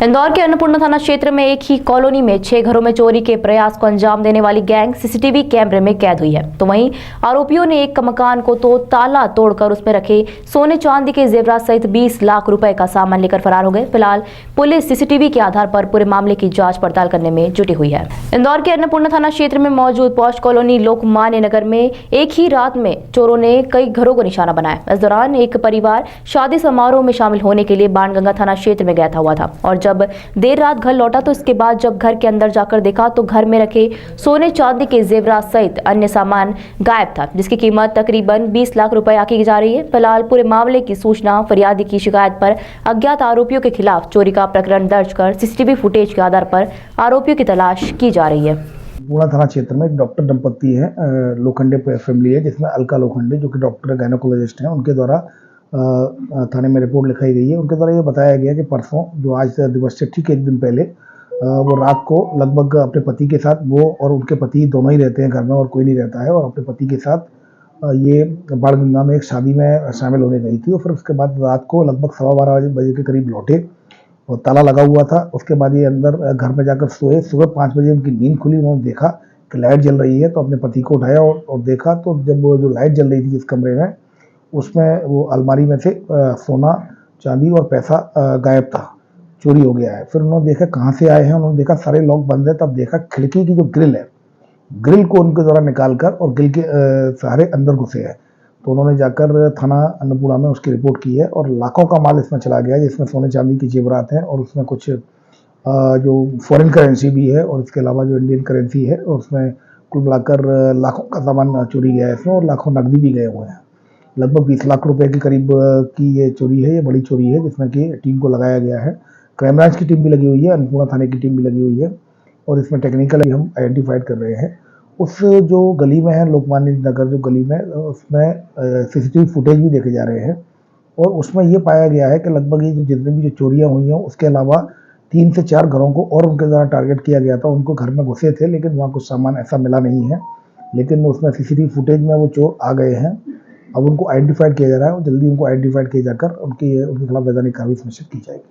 इंदौर के अन्नपूर्णा थाना क्षेत्र में एक ही कॉलोनी में 6 घरों में चोरी के प्रयास को अंजाम देने वाली गैंग सीसीटीवी कैमरे में कैद हुई है। तो वहीं आरोपियों ने एक मकान को तो ताला तोड़कर उसमें रखे सोने चांदी के जेवरात सहित 20 लाख रुपए का सामान लेकर फरार हो गए। फिलहाल पुलिस सीसीटीवी के आधार पर पूरे मामले की जाँच पड़ताल करने में जुटी हुई है। इंदौर के अन्नपूर्णा थाना क्षेत्र में मौजूद पॉश कॉलोनी लोकमान्य नगर में एक ही रात में चोरों ने कई घरों को निशाना बनाया। इस दौरान एक परिवार शादी समारोह में शामिल होने के लिए बाणगंगा थाना क्षेत्र में गया हुआ था और जब देर रात घर लौटा तो इसके बाद जब घर के अंदर जाकर देखा तो घर में रखे सोने चांदी के जेवरात सहित अन्य सामान गायब था, जिसकी कीमत तकरीबन 20 लाख रुपए आंकी जा रही है। फिलहाल पूरे मामले की सूचना फरियादी की शिकायत पर अज्ञात आरोपियों के खिलाफ चोरी का प्रकरण दर्ज कर सीसीटीवी फुटेज के आधार पर आरोपियों की तलाश की जा रही है। पूर्णा थाना क्षेत्र में एक डॉक्टर दंपत्ति है, लोखंडे फैमिली है, जिसमें अलका लोखंडे जो कि डॉक्टर गायनोकोलॉजिस्ट हैं, उनके द्वारा थाने में रिपोर्ट लिखाई गई है। उनके द्वारा ये बताया गया कि परसों जो आज दिवस से ठीक एक दिन पहले वो रात को लगभग अपने पति के साथ, वो और उनके पति दोनों ही रहते हैं घर में और कोई नहीं रहता है, और अपने पति के साथ ये बाणगंगा में एक शादी में शामिल होने गई थी। और फिर उसके बाद रात को लगभग 12:15 बजे के करीब लौटे और ताला लगा हुआ था। उसके बाद ये अंदर घर में जाकर सोए। सुबह 5 बजे उनकी नींद खुली, उन्होंने देखा कि लाइट जल रही है, तो अपने पति को उठाया और देखा तो जब वो जो लाइट जल रही थी जिस कमरे में, उसमें वो अलमारी में से सोना चांदी और पैसा गायब था, चोरी हो गया है। फिर उन्होंने देखा कहाँ से आए हैं, उन्होंने देखा सारे लॉक बंद है। तब देखा खिड़की की जो ग्रिल है, ग्रिल को उनके द्वारा निकालकर और ग्रिल के सहारे अंदर घुसे हैं। तो उन्होंने जाकर थाना अन्नपूर्णा में उसकी रिपोर्ट की है और लाखों का माल इसमें चला गया है, जिसमें सोने चांदी की जेवरात हैं और उसमें कुछ जो फॉरेन करेंसी भी है और इसके अलावा जो इंडियन करेंसी है, और उसमें कुल मिलाकर लाखों का सामान चोरी गया है इसमें, और लाखों नकदी भी गए हुए हैं। लगभग 20 लाख रुपए के करीब की ये चोरी है। ये बड़ी चोरी है जिसमें कि टीम को लगाया गया है। क्राइम ब्रांच की टीम भी लगी हुई है, अन्नपूर्णा थाने की टीम भी लगी हुई है, और इसमें टेक्निकली हम आइडेंटिफाइड कर रहे हैं। उस जो गली में है, लोकमान्य नगर जो गली में, उसमें सीसीटीवी फुटेज भी देखे जा रहे हैं, और उसमें ये पाया गया है कि लगभग ये जितनी भी जो चोरियाँ हुई हैं, उसके अलावा 3 से 4 घरों को और उनके द्वारा टारगेट किया गया था। उनको घर में घुसे थे, लेकिन वहाँ कुछ सामान ऐसा मिला नहीं है, लेकिन उसमें सीसीटीवी फुटेज में वो चोर आ गए हैं। अब उनको आइडेंटिफाइड किया जा रहा है और जल्दी उनको आइडेंटिफाइड किया जाकर उनके खिलाफ वैधानिक कार्रवाई सुनिश्चित की जाएगी।